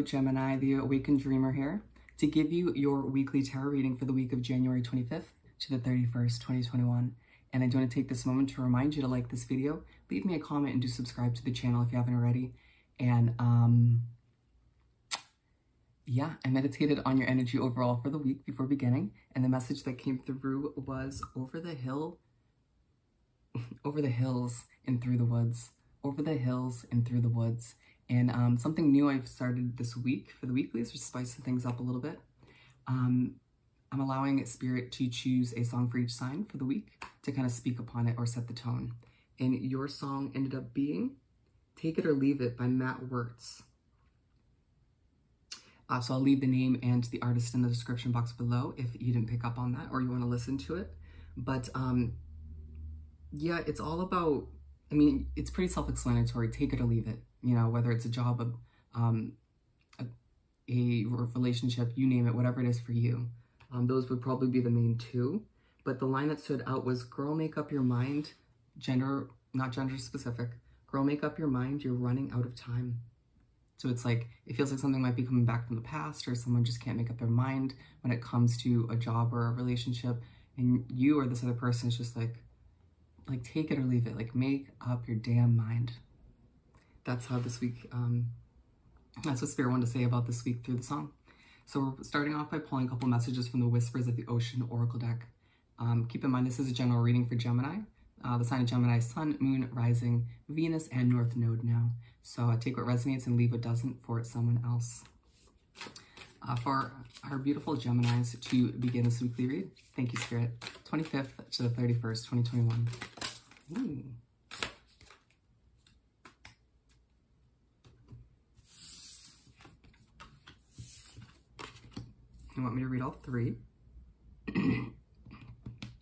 Gemini, the Awakened Dreamer here, to give you your weekly tarot reading for the week of January 25th to the 31st, 2021. And I do want to take this moment to remind you to like this video, leave me a comment, and do subscribe to the channel if you haven't already. And yeah, I meditated on your energy overall for the week before beginning, and the message that came through was over the hills and through the woods. Over the hills and through the woods. And something new I've started this week for the weeklies, just spicing things up a little bit. I'm allowing Spirit to choose a song for each sign for the week to kind of speak upon it or set the tone. And your song ended up being Take It or Leave It by Wertz. So I'll leave the name and the artist in the description box below if you didn't pick up on that or you want to listen to it. But yeah, it's all about, I mean, it's pretty self-explanatory. Take it or leave it. You know, whether it's a job, a relationship, you name it, whatever it is for you. Those would probably be the main two. But the line that stood out was, girl, make up your mind. Gender, not gender specific. Girl, make up your mind. You're running out of time. So it's like, it feels like something might be coming back from the past, or someone just can't make up their mind when it comes to a job or a relationship. And you or this other person is just like take it or leave it. Like, make up your damn mind. That's how this week, that's what Spirit wanted to say about this week through the song. So we're starting off by pulling a couple messages from the Whispers of the Ocean Oracle deck. Keep in mind, this is a general reading for Gemini. The sign of Gemini, Sun, Moon, Rising, Venus, and North Node now. So take what resonates and leave what doesn't for someone else. For our beautiful Geminis to begin this weekly read, thank you, Spirit. 25th to the 31st, 2021. Ooh. You want me to read all three?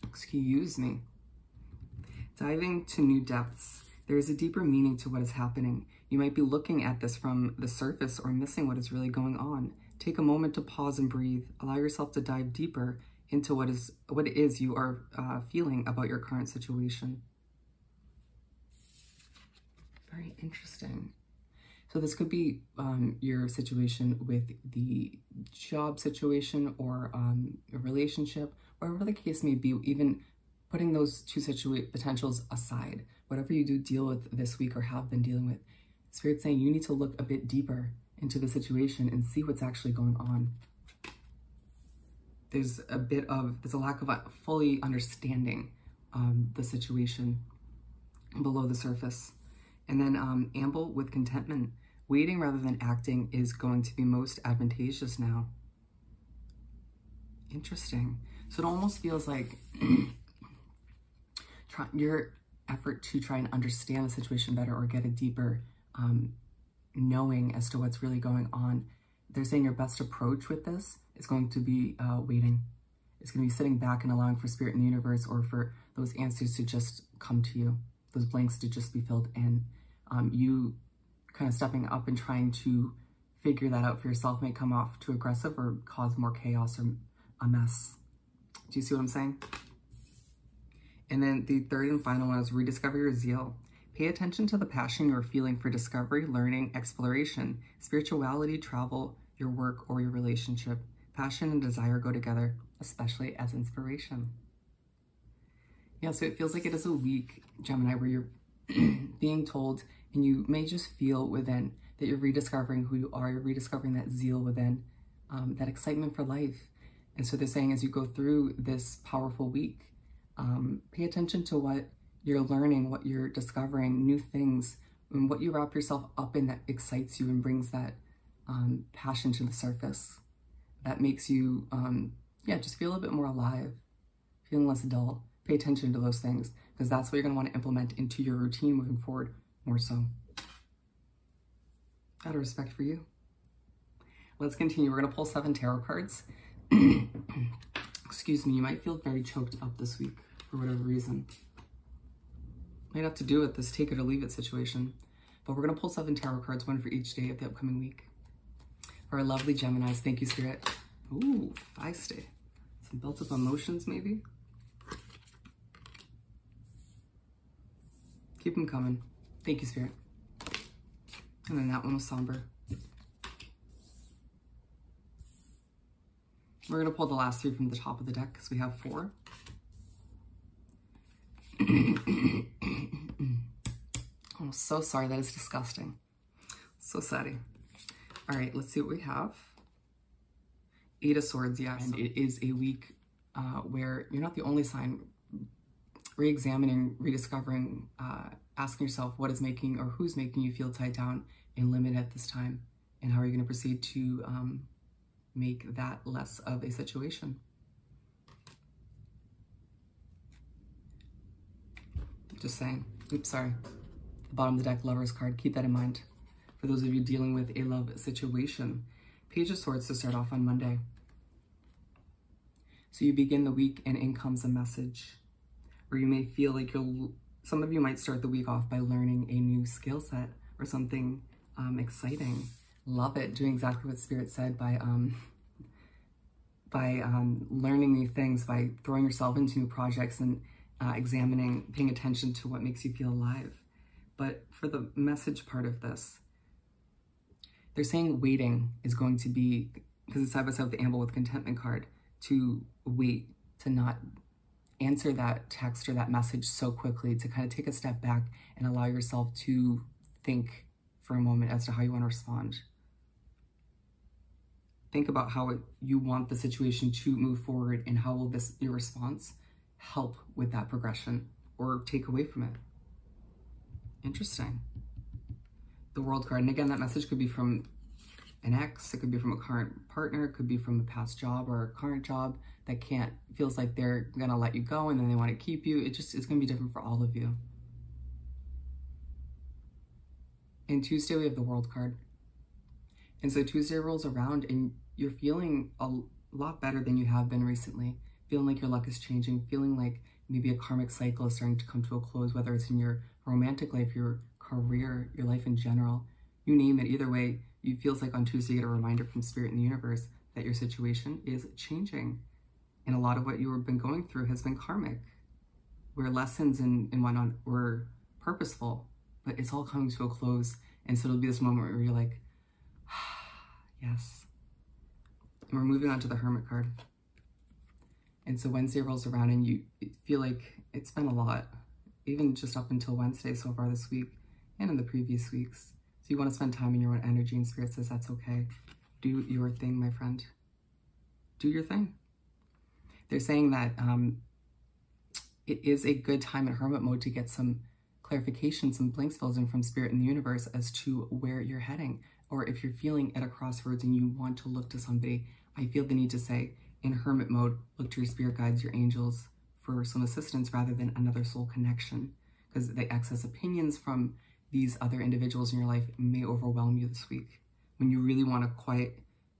Excuse me. Diving to new depths. There is a deeper meaning to what is happening. You might be looking at this from the surface or missing what is really going on. Take a moment to pause and breathe. Allow yourself to dive deeper into what it is you are feeling about your current situation. Very interesting. So this could be your situation with the job situation or a relationship, whatever the case may be, even putting those two potentials aside. Whatever you do deal with this week or have been dealing with, Spirit's saying you need to look a bit deeper into the situation and see what's actually going on. There's a lack of fully understanding the situation below the surface. And then amble with contentment. Waiting rather than acting is going to be most advantageous now. Interesting. So it almost feels like your effort to try and understand the situation better or get a deeper knowing as to what's really going on. They're saying your best approach with this is going to be waiting. It's going to be sitting back and allowing for Spirit in the universe or for those answers to just come to you, those blanks to just be filled in. You kind of stepping up and trying to figure that out for yourself may come off too aggressive or cause more chaos or a mess. Do you see what I'm saying? And then the third and final one is rediscover your zeal. Pay attention to the passion you're feeling for discovery, learning, exploration, spirituality, travel, your work, or your relationship. Passion and desire go together, especially as inspiration. Yeah, so it feels like it is a week, Gemini, where you're being told, and you may just feel within that you're rediscovering who you are, you're rediscovering that zeal within, that excitement for life. And so they're saying as you go through this powerful week, pay attention to what you're learning, what you're discovering, new things, and what you wrap yourself up in that excites you and brings that passion to the surface. That makes you, yeah, just feel a bit more alive, feeling less dull. Pay attention to those things because that's what you're going to want to implement into your routine moving forward more so. Out of respect for you. Let's continue. We're going to pull 7 tarot cards. Excuse me, you might feel very choked up this week for whatever reason. Might have to do with this take it or leave it situation. But we're going to pull 7 tarot cards, one for each day of the upcoming week. For our lovely Geminis, thank you, Spirit. Ooh, feisty. Some built up emotions, maybe? Keep them coming. Thank you, Spirit. And then that one was somber. We're going to pull the last 3 from the top of the deck because we have 4. I'm so sorry. That is disgusting. So sad. All right, let's see what we have. 8 of Swords, yes. And it is a week where you're not the only sign. Re-examining, rediscovering, asking yourself what is making or who's making you feel tied down and limited at this time, and how are you going to proceed to make that less of a situation. Just saying. Oops, sorry. The bottom of the deck, Lover's card. Keep that in mind for those of you dealing with a love situation. Page of Swords to start off on Monday. So you begin the week and in comes a message. Or you may feel like some of you might start the week off by learning a new skill set or something exciting. Love it. Doing exactly what Spirit said by learning new things, by throwing yourself into new projects and examining, paying attention to what makes you feel alive. But for the message part of this, they're saying waiting is going to be, because it's side by side with the amble with contentment card, to wait, to not answer that text or that message so quickly, to kind of take a step back and allow yourself to think for a moment as to how you want to respond. Think about how you want the situation to move forward, and how will your response help with that progression or take away from it. Interesting. The World card, and again, that message could be from an ex, it could be from a current partner, it could be from a past job or a current job that feels like they're gonna let you go and then they want to keep you. It's gonna be different for all of you. And Tuesday, we have the World card. And so Tuesday rolls around and you're feeling a lot better than you have been recently. Feeling like your luck is changing, feeling like maybe a karmic cycle is starting to come to a close, whether it's in your romantic life, your career, your life in general. You name it, either way, it feels like on Tuesday you get a reminder from Spirit and the universe that your situation is changing. And a lot of what you've been going through has been karmic, where lessons and whatnot were purposeful, but it's all coming to a close. And so it'll be this moment where you're like, yes. And we're moving on to the Hermit card. And so Wednesday rolls around and you feel like it's been a lot, even just up until Wednesday so far this week and in the previous weeks. So you want to spend time in your own energy, and Spirit says that's okay. Do your thing, my friend. Do your thing. They're saying that it is a good time in Hermit mode to get some clarification, some blanks filled in from Spirit and the universe as to where you're heading. Or if you're feeling at a crossroads and you want to look to somebody, I feel the need to say, in Hermit mode, look to your spirit guides, your angels, for some assistance rather than another soul connection. Because the excess opinions from these other individuals in your life may overwhelm you this week. When you really want to quiet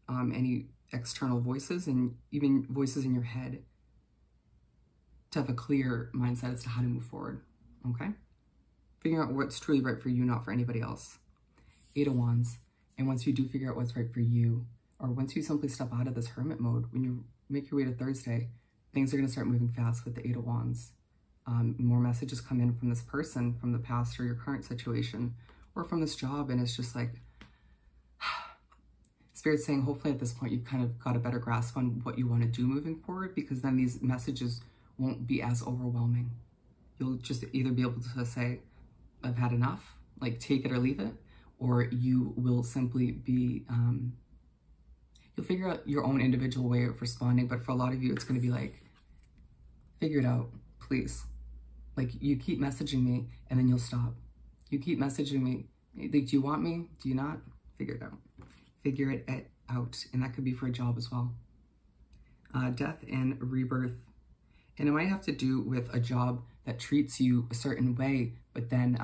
any external voices and even voices in your head to have a clear mindset as to how to move forward, okay? Figuring out what's truly right for you, not for anybody else. 8 of Wands. And once you do figure out what's right for you, or once you simply step out of this Hermit mode, when you make your way to Thursday, things are going to start moving fast with the 8 of Wands. More messages come in from this person, from the past or your current situation, or from this job, and it's just like, Spirit's saying hopefully at this point you've kind of got a better grasp on what you want to do moving forward, because then these messages won't be as overwhelming. You'll just either be able to say, I've had enough, like take it or leave it, or you will simply be, you'll figure out your own individual way of responding. But for a lot of you, it's going to be like, figure it out, please. Like, you keep messaging me and then you'll stop. You keep messaging me. Like, do you want me? Do you not? Figure it out. Figure it out. And that could be for a job as well. Death and rebirth. And it might have to do with a job that treats you a certain way, but then,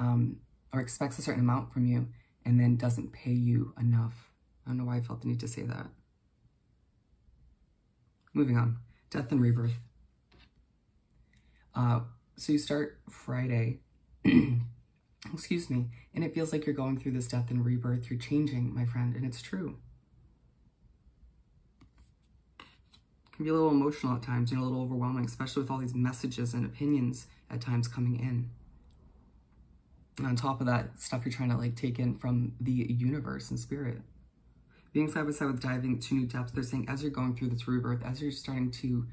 or expects a certain amount from you and then doesn't pay you enough. I don't know why I felt the need to say that. Moving on. Death and rebirth. So you start Friday, excuse me, and it feels like you're going through this death and rebirth. You're changing, my friend, and it's true. It can be a little emotional at times, a little overwhelming, especially with all these messages and opinions at times coming in. And on top of that, stuff you're trying to like take in from the universe and Spirit. Being side by side with diving to new depths, they're saying as you're going through this rebirth, as you're starting to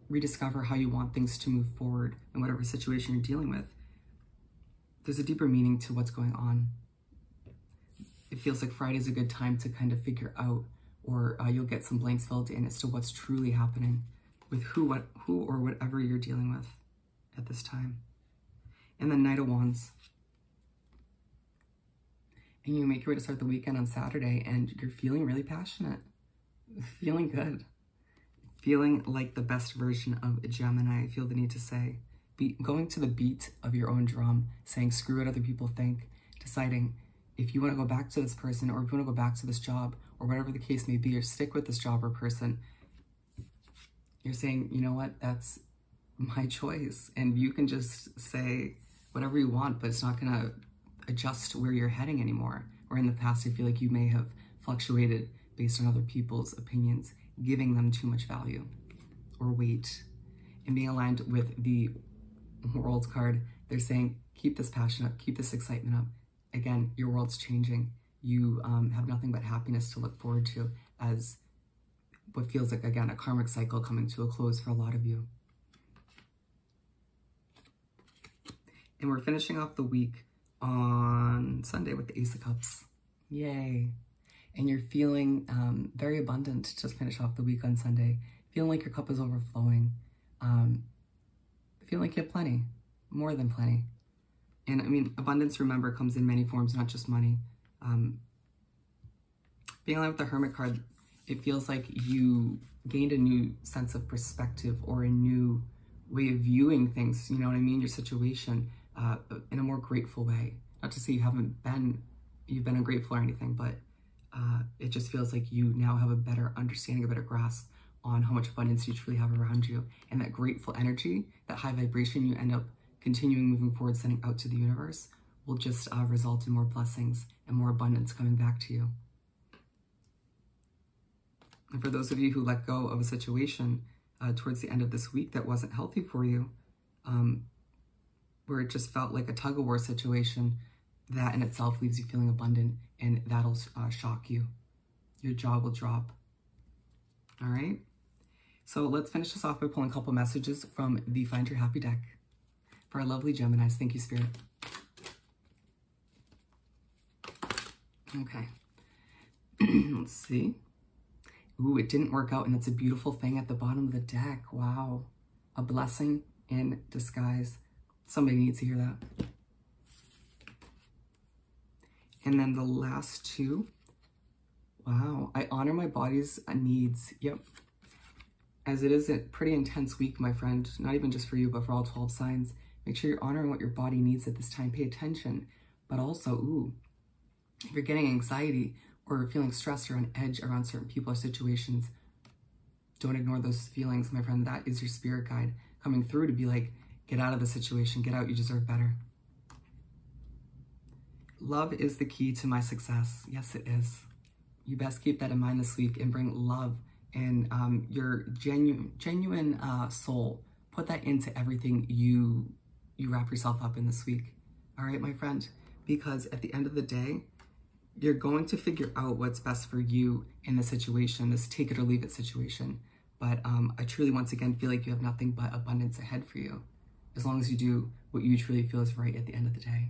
rediscover how you want things to move forward in whatever situation you're dealing with, there's a deeper meaning to what's going on. It feels like Friday's a good time to kind of figure out, or you'll get some blanks filled in as to what's truly happening with who or whatever you're dealing with at this time. And then Knight of Wands. And you make your way to start the weekend on Saturday and you're feeling really passionate, feeling good, feeling like the best version of a Gemini. I feel the need to say, going to the beat of your own drum, saying screw what other people think, deciding if you want to go back to this person or if you want to go back to this job or whatever the case may be, or stick with this job or person. You're saying, you know what, that's my choice. And you can just say whatever you want, but it's not going to adjust where you're heading anymore. Or in the past, I feel like you may have fluctuated based on other people's opinions, giving them too much value or weight. And being aligned with the World card, they're saying, keep this passion up, keep this excitement up. Again, your world's changing. You have nothing but happiness to look forward to as what feels like, again, a karmic cycle coming to a close for a lot of you. And we're finishing off the week on Sunday with the Ace of Cups. Yay. And you're feeling very abundant to just finish off the week on Sunday. Feeling like your cup is overflowing. Feeling like you have plenty, more than plenty. And I mean, abundance, remember, comes in many forms, not just money. Being aligned with the Hermit card, it feels like you gained a new sense of perspective or a new way of viewing things, you know what I mean, your situation, in a more grateful way. Not to say you've been ungrateful or anything, but it just feels like you now have a better understanding, a better grasp on how much abundance you truly have around you. And that grateful energy, that high vibration you end up continuing moving forward, sending out to the universe, will just result in more blessings and more abundance coming back to you. And for those of you who let go of a situation towards the end of this week that wasn't healthy for you, where it just felt like a tug-of-war situation, that in itself leaves you feeling abundant, and that'll shock you. Your jaw will drop. All right? So let's finish this off by pulling a couple messages from the Find Your Happy deck. For our lovely Geminis, thank you, Spirit. Okay. Let's see. Ooh, it didn't work out, and it's a beautiful thing at the bottom of the deck. Wow. A blessing in disguise. Somebody needs to hear that. And then the last two. Wow. I honor my body's needs. Yep. As it is a pretty intense week, my friend, not even just for you, but for all 12 signs. Make sure you're honoring what your body needs at this time. Pay attention. But also, ooh, if you're getting anxiety or feeling stressed or on edge around certain people or situations, don't ignore those feelings, my friend. That is your spirit guide coming through to be like, get out of the situation. Get out. You deserve better. Love is the key to my success. Yes, it is. You best keep that in mind this week and bring love and your genuine soul. Put that into everything you wrap yourself up in this week. All right, my friend? Because at the end of the day, you're going to figure out what's best for you in the situation, this take it or leave it situation. But I truly, once again, feel like you have nothing but abundance ahead for you, as long as you do what you truly feel is right at the end of the day.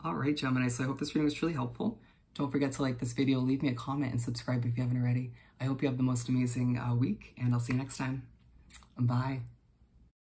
All right, Gemini, so I hope this reading was truly helpful. Don't forget to like this video, leave me a comment, and subscribe if you haven't already. I hope you have the most amazing week, and I'll see you next time. Bye.